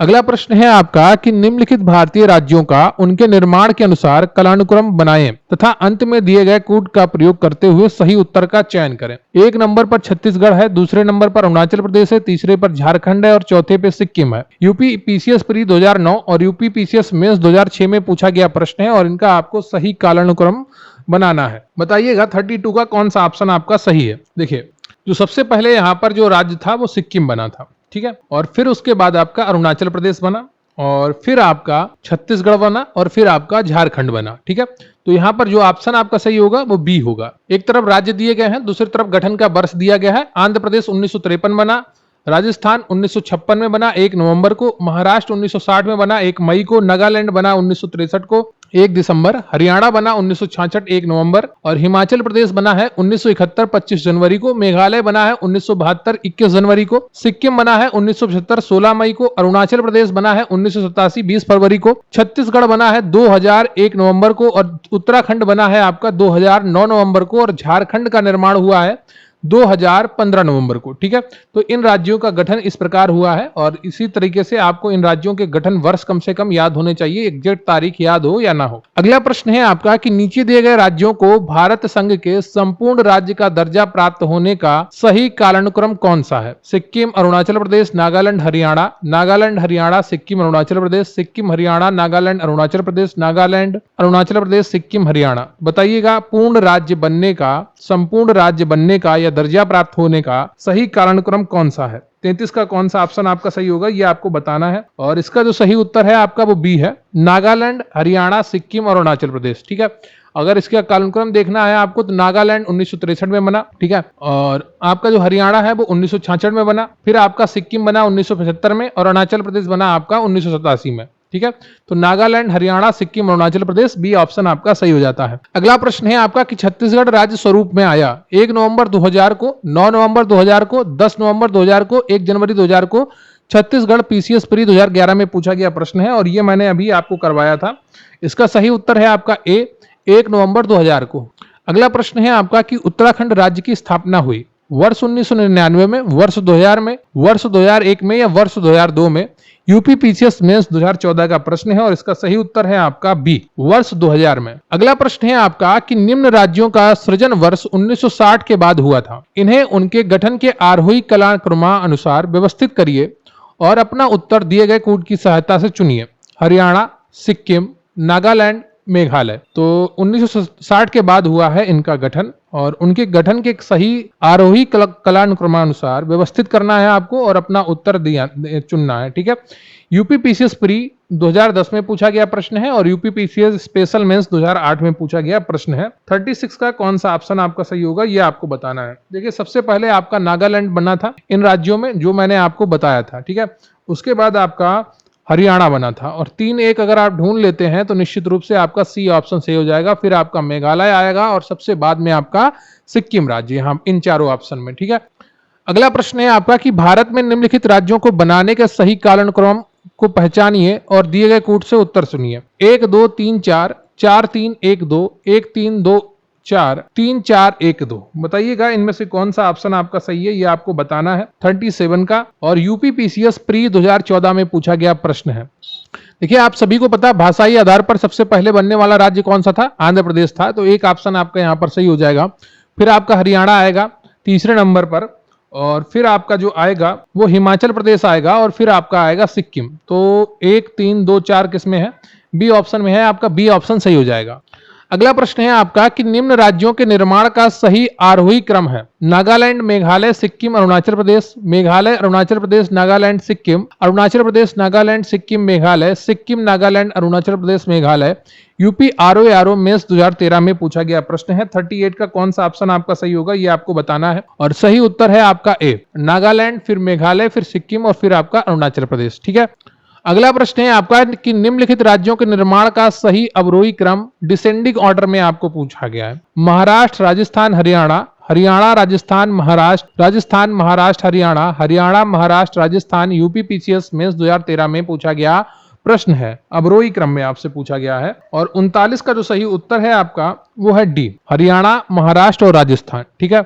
अगला प्रश्न है आपका कि निम्नलिखित भारतीय राज्यों का उनके निर्माण के अनुसार कालानुक्रम बनाएं तथा अंत में दिए गए कूट का प्रयोग करते हुए सही उत्तर का चयन करें। 1 नंबर पर छत्तीसगढ़ है, दूसरे नंबर पर अरुणाचल प्रदेश है, तीसरे पर झारखंड है और चौथे पे सिक्किम है। यूपी पीसीएस प्री 2009 और यूपी पीसीएस मेंस 2006 में पूछा गया प्रश्न है और इनका आपको सही कालानुक्रम बनाना है। बताइएगा 32 का कौन सा ऑप्शन आपका सही है। देखिए, जो सबसे पहले यहाँ पर जो राज्य था वो सिक्किम बना था, ठीक है, और फिर उसके बाद आपका अरुणाचल प्रदेश बना, और फिर आपका छत्तीसगढ़ बना और फिर आपका झारखंड बना। ठीक है, तो यहां पर जो ऑप्शन आपका सही होगा वो बी होगा। एक तरफ राज्य दिए गए हैं, दूसरी तरफ गठन का वर्ष दिया गया है। आंध्र प्रदेश 1953 बना, राजस्थान 1956 में बना 1 नवंबर को, महाराष्ट्र 1960 में बना 1 मई को, नागालैंड बना 1963 को 1 दिसंबर, हरियाणा बना 1966 1 नवंबर और हिमाचल प्रदेश बना है 1971 25 जनवरी को, मेघालय बना है 1972 21 जनवरी को, सिक्किम बना है 1975 16 मई को, अरुणाचल प्रदेश बना है 1987 20 फरवरी को, छत्तीसगढ़ बना है 2000 1 नवंबर को और उत्तराखंड बना है आपका 2009 नवंबर को और झारखंड का निर्माण हुआ है 2015 नवंबर को। ठीक है, तो इन राज्यों का गठन इस प्रकार हुआ है और इसी तरीके से आपको इन राज्यों के गठन वर्ष कम से कम याद होने चाहिए, एग्जैक्ट तारीख याद हो या ना हो। अगला प्रश्न है आपका कि नीचे दिए गए राज्यों को भारत संघ के संपूर्ण राज्य का दर्जा प्राप्त होने का सही कालानुक्रम कौन सा है? सिक्किम, अरुणाचल प्रदेश, नागालैंड, हरियाणा, नागालैंड, हरियाणा, सिक्किम, अरुणाचल प्रदेश, सिक्किम, हरियाणा, नागालैंड, अरुणाचल प्रदेश, नागालैंड, अरुणाचल प्रदेश, सिक्किम, हरियाणा। बताइएगा पूर्ण राज्य बनने का, संपूर्ण राज्य बनने का या दर्जा प्राप्त होने का सही कालानुक्रम कौन सा है? 33 का कौन सा ऑप्शन आपका सही होगा ये आपको बताना है और इसका जो सही उत्तर है आपका वो बी है, नागालैंड, हरियाणा, सिक्किम और अरुणाचल प्रदेश। ठीक है, अगर इसका कालानुक्रम देखना है आपको तो नागालैंड 1963 में बना। ठीक है, और आपका जो हरियाणा है वो 1966 में बना, फिर आपका सिक्किम बना 1975 में और अरुणाचल प्रदेश बना आपका 1987 में। ठीक है, तो नागालैंड, हरियाणा, सिक्किम, अरुणाचल प्रदेश, बी ऑप्शन आपका सही हो जाता है। अगला प्रश्न है आपका कि छत्तीसगढ़ राज्य स्वरूप में आया 1 नवंबर 2000 को, 9 नवंबर 2000 को, 10 नवंबर 2000 को, 1 जनवरी 2000 को। छत्तीसगढ़ पीसीएस प्री 2011 में पूछा गया प्रश्न है और ये मैंने अभी आपको करवाया था। इसका सही उत्तर है आपका ए, 1 नवंबर 2000 को। अगला प्रश्न है आपका कि उत्तराखंड राज्य की स्थापना हुई वर्ष 1999 में, वर्ष 2000 में, वर्ष 2001 में या वर्ष 2002 में? यूपी पीसीएस मेंस 2014 का प्रश्न है और इसका सही उत्तर है आपका बी, वर्ष 2000 में। अगला प्रश्न है आपका कि निम्न राज्यों का सृजन वर्ष 1960 के बाद हुआ था, इन्हें उनके गठन के आरोही कालक्रमानुसार व्यवस्थित करिए और अपना उत्तर दिए गए कोड की सहायता से चुनिए। हरियाणा, सिक्किम, नागालैंड, मेघालय। तो 1960 के बाद हुआ है इनका गठन और उनके गठन के सही आरोही कालानुक्रमानुसार व्यवस्थित करना है आपको और अपना उत्तर चुनना है। ठीक है, यूपी पीसीएस प्री 2010 में पूछा गया प्रश्न है और यूपी पीसीएस स्पेशल मेंस 2008 में पूछा गया प्रश्न है। 36 का कौन सा ऑप्शन आपका सही होगा ये आपको बताना है। देखिए सबसे पहले आपका नागालैंड बना था इन राज्यों में जो मैंने आपको बताया था। ठीक है, उसके बाद आपका हरियाणा बना था और 3-1 अगर आप ढूंढ लेते हैं तो निश्चित रूप से आपका सी ऑप्शन सही हो जाएगा, फिर आपका मेघालय आएगा और सबसे बाद में आपका सिक्किम राज्य, हम इन चारों ऑप्शन में। ठीक है, अगला प्रश्न है आपका कि भारत में निम्नलिखित राज्यों को बनाने के सही कालानुक्रम को पहचानिए और दिए गए कोड से उत्तर सुनिए। 1 2 3 4, 4 3 1 2, 1 3 2 4, 3 4 1 2। बताइएगा इनमें से कौन सा ऑप्शन आपका सही है ये आपको बताना है। 37 का और यूपी पीसीएस प्री 2014 में पूछा गया प्रश्न है। देखिए आप सभी को पता भाषाई आधार पर सबसे पहले बनने वाला राज्य कौन सा था? आंध्र प्रदेश था, तो एक ऑप्शन आपका यहाँ पर सही हो जाएगा। फिर आपका हरियाणा आएगा तीसरे नंबर पर और फिर आपका जो आएगा वो हिमाचल प्रदेश आएगा और फिर आपका आएगा सिक्किम। तो 1 3 2 4 किसमें है? बी ऑप्शन में है, आपका बी ऑप्शन सही हो जाएगा। अगला प्रश्न है आपका कि निम्न राज्यों के निर्माण का सही आरोही क्रम है। Nagaland, Meghalaya, Sikkim, Arunachal Pradesh, Meghalaya, Arunachal Pradesh, Nagaland, Sikkim, Arunachal Pradesh, Nagaland, Sikkim, Meghalaya, Sikkim, Nagaland, Arunachal Pradesh, Meghalaya. UP RO mains 2013 में पूछा गया प्रश्न है। 38 का कौन सा ऑप्शन आपका सही होगा ये आपको बताना है और सही उत्तर है आपका ए, नागालैंड, फिर मेघालय, फिर सिक्किम और फिर आपका अरुणाचल प्रदेश। ठीक है, अगला प्रश्न है आपका कि निम्नलिखित राज्यों के निर्माण का सही अवरोही क्रम डिसेंडिंग ऑर्डर में आपको पूछा गया है। Maharashtra, Rajasthan, Haryana, Haryana, Rajasthan, Maharashtra, Rajasthan, Maharashtra, Haryana, Haryana, Maharashtra, Rajasthan. UP PCS mains 2013 में पूछा गया प्रश्न है, अवरोही क्रम में आपसे पूछा गया है। और 39 का जो सही उत्तर है आपका वो है डी, हरियाणा, महाराष्ट्र और राजस्थान। ठीक है,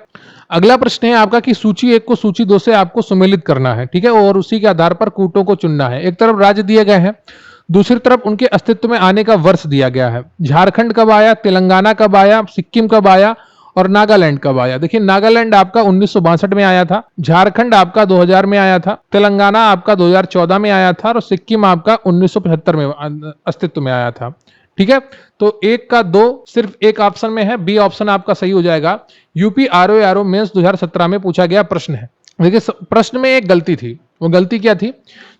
अगला प्रश्न है आपका कि सूची 1 को सूची 2 से आपको सम्मिलित करना है। ठीक है, और उसी के आधार पर कूटों को चुनना है। एक तरफ राज्य दिए गए हैं, दूसरी तरफ उनके अस्तित्व में आने का वर्ष दिया गया है। झारखंड कब आया, तेलंगाना कब आया, सिक्किम कब आया और नागालैंड कब आया? देखिए नागालैंड आपका 1962 में आया था, झारखंड आपका 2000 में आया था, तेलंगाना आपका 2014 में आया था और सिक्किम आपका 1975 में अस्तित्व में आया था। ठीक है, तो 1 का 2 सिर्फ एक ऑप्शन में है, बी ऑप्शन आपका सही हो जाएगा। यूपी आरओ मेंस 2017 में पूछा गया प्रश्न है। देखिए प्रश्न में एक गलती थी, वो गलती क्या थी?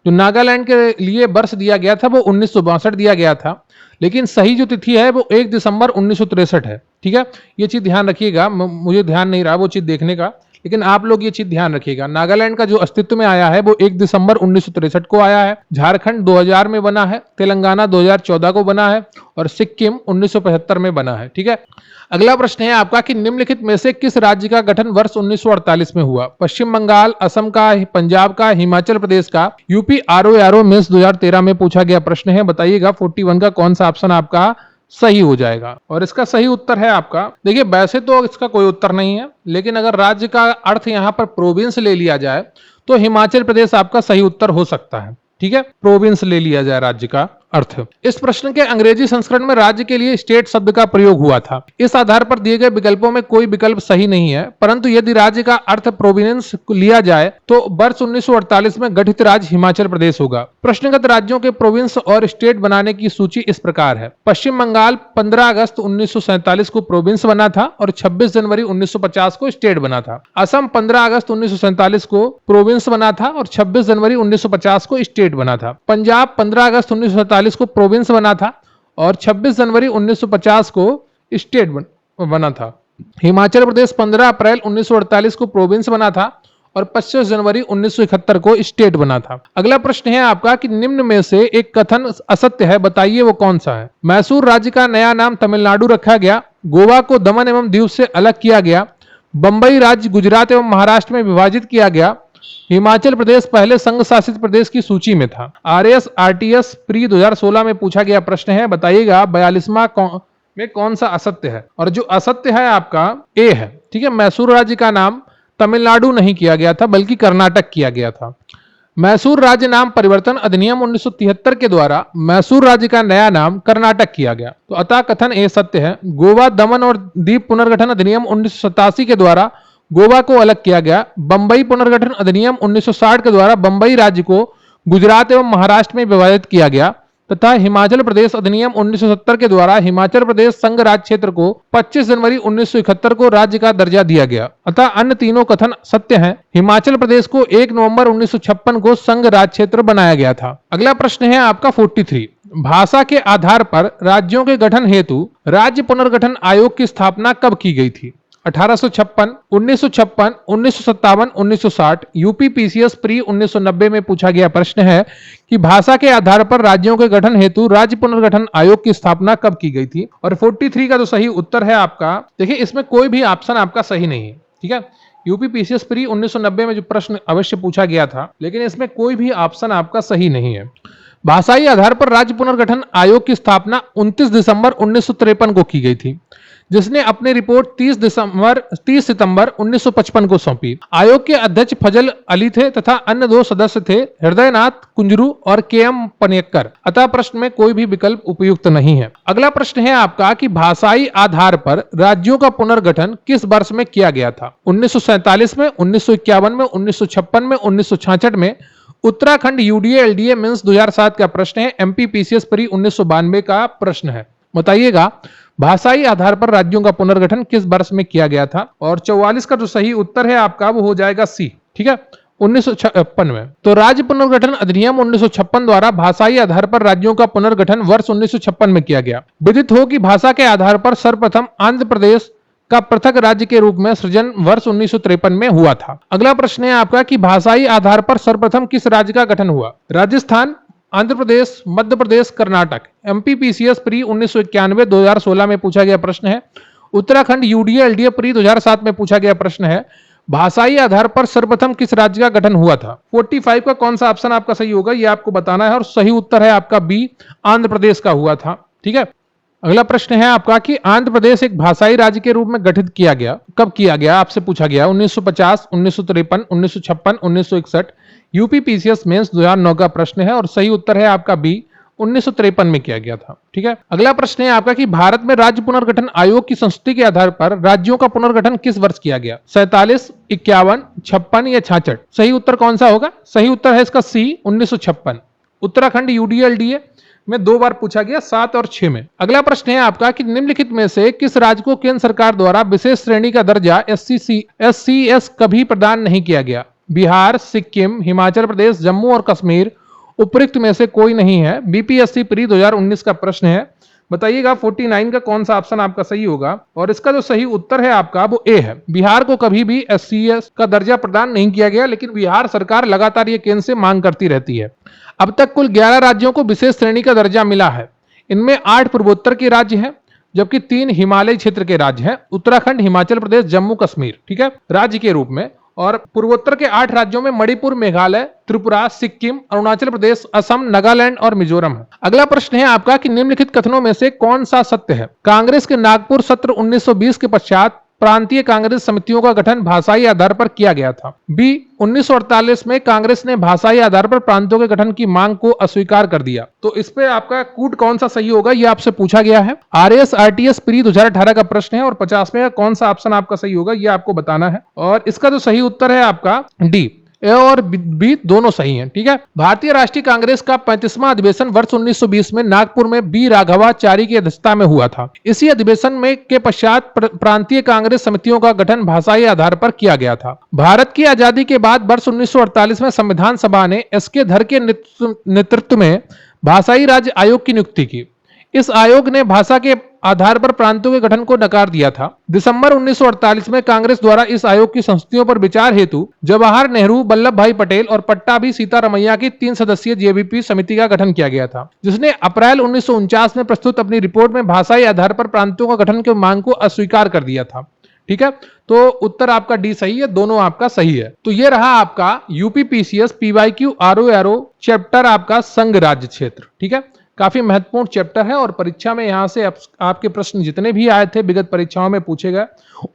जो नागालैंड के लिए वर्ष दिया गया था वो 1962 दिया गया था, लेकिन सही जो तिथि है वो 1 दिसंबर 1963 है। ठीक है, ये चीज ध्यान रखिएगा, मुझे ध्यान नहीं रहा वो चीज देखने का, लेकिन आप लोग ये चीज ध्यान रखिएगा। नागालैंड का जो अस्तित्व में आया है वो 1 दिसंबर 1963 को आया है। झारखंड 2000 में बना है, तेलंगाना 2014 को बना है और सिक्किम 1975 में बना है। ठीक है, अगला प्रश्न है आपका कि निम्नलिखित में से किस राज्य का गठन वर्ष 1948 में हुआ? पश्चिम बंगाल, असम का, पंजाब का, हिमाचल प्रदेश का, यूपी आरओ मेंस 2013 में पूछा गया प्रश्न है। बताइएगा 41 का कौन सा ऑप्शन आपका सही हो जाएगा। और इसका सही उत्तर है आपका, देखिए वैसे तो इसका कोई उत्तर नहीं है, लेकिन अगर राज्य का अर्थ यहां पर प्रोविंस ले लिया जाए तो हिमाचल प्रदेश आपका सही उत्तर हो सकता है। ठीक है, प्रोविंस ले लिया जाए राज्य का अर्थ। इस प्रश्न के अंग्रेजी संस्करण में राज्य के लिए स्टेट शब्द का प्रयोग हुआ था। इस आधार पर दिए गए विकल्पों में कोई विकल्प सही नहीं है, परंतु यदि राज्य का अर्थ प्रोविंस लिया जाए तो वर्ष 1948 में गठित राज्य हिमाचल प्रदेश होगा। प्रश्नगत राज्यों के प्रोविंस और स्टेट बनाने की सूची इस प्रकार है। पश्चिम बंगाल 15 अगस्त 1947 को प्रोविंस बना था और 26 जनवरी 1950 को स्टेट बना था। असम 15 अगस्त 1947 को प्रोविंस बना था और 26 जनवरी 1950 को स्टेट बना था। पंजाब 15 अगस्त 1947 को प्रोविंस बना था और 26 जनवरी 1950 को स्टेट बना था। हिमाचल प्रदेश 15 अप्रैल 1948 को प्रोविंस बना था और 25 जनवरी 1971 को स्टेट बना था। अगला प्रश्न है आपका कि निम्न में से एक कथन असत्य है, बताइए वो कौन सा है? मैसूर राज्य का नया नाम तमिलनाडु रखा गया, गोवा को दमन एवं दीव से अलग किया गया, बंबई राज्य गुजरात एवं महाराष्ट्र में विभाजित किया गया, हिमाचल प्रदेश पहले संघ शासित प्रदेश की सूची में था। आरएस आरटीएस प्री 2016 में पूछा गया प्रश्न है, बताइएगा 42वां में कौन सा असत्य है? और जो असत्य है आपका ए है। ठीक है, मैसूर राज्य का नाम तमिलनाडु नहीं किया गया था बल्कि कर्नाटक किया गया था। मैसूर राज्य नाम परिवर्तन अधिनियम 1973 के द्वारा मैसूर राज्य का नया नाम कर्नाटक किया गया, तो अतः कथन ए सत्य है। गोवा दमन और द्वीप पुनर्गठन अधिनियम 1987 के द्वारा गोवा को अलग किया गया। बंबई पुनर्गठन अधिनियम 1960 के द्वारा बंबई राज्य को गुजरात एवं महाराष्ट्र में विभाजित किया गया तथा हिमाचल प्रदेश अधिनियम 1970 के द्वारा हिमाचल प्रदेश संघ राज्य क्षेत्र को 25 जनवरी 1971 को राज्य का दर्जा दिया गया। अतः अन्य तीनों कथन सत्य हैं। हिमाचल प्रदेश को 1 नवंबर 1956 को संघ राज्य क्षेत्र बनाया गया था। अगला प्रश्न है आपका 43। भाषा के आधार पर राज्यों के गठन हेतु राज्य पुनर्गठन आयोग की स्थापना कब की गई थी? 1856, 1956, 1957, 1960। यूपी पीसीएस प्री 1990 में पूछा गया प्रश्न है कि भाषा के आधार पर राज्यों के गठन हेतु राज्य पुनर्गठन आयोग की स्थापना कब की गई थी? और 43 का जो सही उत्तर है आपका, देखिए इसमें कोई भी ऑप्शन आपका सही नहीं है। ठीक है, यूपी पीसीएस प्री 1990 में जो प्रश्न अवश्य पूछा गया था, लेकिन इसमें कोई भी ऑप्शन आपका सही नहीं है। भाषाई आधार पर राज्य पुनर्गठन आयोग की स्थापना 29 दिसंबर 1953 को की गई थी, जिसने अपनी रिपोर्ट 30 सितंबर 1955 को सौंपी। आयोग के अध्यक्ष फजल अली थे तथा अन्य 2 सदस्य थे, हृदयनाथ कुंजरू और केएम पनेक्कर। अतः प्रश्न में कोई भी विकल्प उपयुक्त नहीं है। अगला प्रश्न है आपका कि भाषाई आधार पर राज्यों का पुनर्गठन किस वर्ष में किया गया था? 1947 में, 1951 में, 1956 में, 1966 में। उत्तराखंड यूडीए एलडीए मेंस 2007 का प्रश्न है। एमपी पीसीएस प्री 1992 का प्रश्न है। बताइएगा भाषाई आधार पर राज्यों का पुनर्गठन किस वर्ष में किया गया था? और 44 का जो सही उत्तर है आपका वो हो जाएगा सी। ठीक है, 1956 में। तो राज्य पुनर्गठन अधिनियम 1956 द्वारा भाषाई आधार पर राज्यों का पुनर्गठन वर्ष 1956 में किया गया। विदित हो कि भाषा के आधार पर सर्वप्रथम आंध्र प्रदेश का पृथक राज्य के रूप में सृजन वर्ष 1953 में हुआ था। अगला प्रश्न है आपका कि भाषाई आधार पर सर्वप्रथम किस राज्य का गठन हुआ? Rajasthan, Andhra Pradesh, Madhya Pradesh, Karnataka. MP PCS pre 1991 2016 में पूछा गया प्रश्न है। उत्तराखंड यूडीए एलडीए प्री 2007 में पूछा गया प्रश्न है। भाषाई आधार पर सर्वप्रथम किस राज्य का गठन हुआ था? 45 का कौन सा ऑप्शन आपका सही होगा ये आपको बताना है, और सही उत्तर है आपका बी, आंध्र प्रदेश का हुआ था। ठीक है, अगला प्रश्न है आपका कि आंध्र प्रदेश एक भाषाई राज्य के रूप में गठित किया गया, कब किया गया आपसे पूछा गया? 1950, 1953, 1956, 1961। यूपी पीसीएस मेंस 2009 का प्रश्न है और सही उत्तर है आपका बी, 1953 में किया गया था। ठीक है, अगला प्रश्न है आपका कि भारत में राज्य पुनर्गठन आयोग की संस्तुति के आधार पर राज्यों का पुनर्गठन किस वर्ष किया गया? 47, 51, 56 या 66? सही उत्तर कौन सा होगा? सही उत्तर है इसका सी, 1956। उत्तराखंड यूडीएलडीए में 2 बार पूछा गया, 7 और 6 में। अगला प्रश्न है आपका कि निम्नलिखित में से किस राज्य को केंद्र सरकार द्वारा विशेष श्रेणी का दर्जा एससीएस कभी प्रदान नहीं किया गया? बिहार, सिक्किम, हिमाचल प्रदेश, जम्मू और कश्मीर, उपयुक्त में से कोई नहीं है। बीपीएससी प्री 2019 का प्रश्न है, बताइएगा 49 का कौन सा ऑप्शन आपका सही होगा। और इसका जो सही उत्तर है आपका वो ए है। बिहार को कभी भी SCS का दर्जा प्रदान नहीं किया गया, लेकिन बिहार सरकार लगातार ये केंद्र से मांग करती रहती है। अब तक कुल 11 राज्यों को विशेष श्रेणी का दर्जा मिला है। इनमें 8 पूर्वोत्तर के राज्य हैं, जबकि 3 हिमालय क्षेत्र के राज्य हैं, उत्तराखंड, हिमाचल प्रदेश, जम्मू कश्मीर, ठीक है, राज्य के रूप में। और पूर्वोत्तर के 8 राज्यों में मणिपुर, मेघालय, त्रिपुरा, सिक्किम, अरुणाचल प्रदेश, असम, नागालैंड और मिजोरम है। अगला प्रश्न है आपका कि निम्नलिखित कथनों में से कौन सा सत्य है। कांग्रेस के नागपुर सत्र 1920 के पश्चात प्रांतीय कांग्रेस समितियों का गठन भाषाई आधार पर किया गया था। बी, 1948 में कांग्रेस ने भाषाई आधार पर प्रांतों के गठन की मांग को अस्वीकार कर दिया। तो इस पे आपका कूट कौन सा सही होगा, ये आपसे पूछा गया है। RAS RTS प्री 2018 का प्रश्न है और 50वें का कौन सा ऑप्शन आपका सही होगा, ये आपको बताना है। और इसका जो सही उत्तर है आपका डी, ए और बी दोनों सही हैं, ठीक है। भारतीय राष्ट्रीय कांग्रेस का 35वां अधिवेशन वर्ष 1920 में नागपुर में बी राघवाचारी की अध्यक्षता में हुआ था। इसी अधिवेशन में के पश्चात प्रांतीय कांग्रेस समितियों का गठन भाषाई आधार पर किया गया था। भारत की आजादी के बाद वर्ष 1948 में संविधान सभा ने SK धर के नेतृत्व में भाषाई राज्य आयोग की नियुक्ति की। इस आयोग ने भाषा के आधार पर प्रांतों के गठन को नकार दिया था। दिसंबर 1948 में कांग्रेस द्वारा इस आयोग की संस्तुतियों पर विचार हेतु जवाहर नेहरू, वल्लभ भाई पटेल और पट्टाभी सीतारमैया की 3 सदस्यीय JVP समिति का गठन किया गया था, जिसने अप्रैल 1949 में प्रस्तुत अपनी रिपोर्ट में भाषाई आधार पर प्रांतों का गठन की मांग को अस्वीकार कर दिया था। ठीक है, तो उत्तर आपका डी सही है, दोनों आपका सही है। तो ये रहा आपका UPPCS PYQ RO चैप्टर आपका संघ राज्य क्षेत्र। ठीक है, काफी महत्वपूर्ण चैप्टर है और परीक्षा में यहाँ से आपके प्रश्न जितने भी आए थे विगत परीक्षाओं में पूछे गए,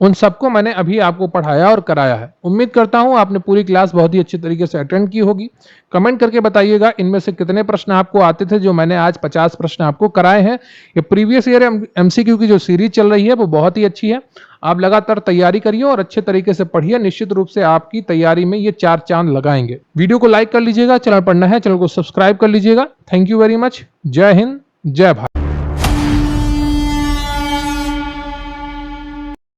उन सबको मैंने अभी आपको पढ़ाया और कराया है। उम्मीद करता हूँ आपने पूरी क्लास बहुत ही अच्छी तरीके से अटेंड की होगी। कमेंट करके बताइएगा इनमें से कितने प्रश्न आपको आते थे। जो मैंने आज 50 प्रश्न आपको कराए हैं। ये प्रीवियस ईयर MCQ की जो सीरीज चल रही है वो बहुत ही अच्छी है। आप लगातार तैयारी करिए और अच्छे तरीके से पढ़िए। निश्चित रूप से आपकी तैयारी में ये 4 चांद लगाएंगे। वीडियो को लाइक कर लीजिएगा, चैनल पर नया है चैनल को सब्सक्राइब कर लीजिएगा। Thank you very much. जय हिंद, जय भारत।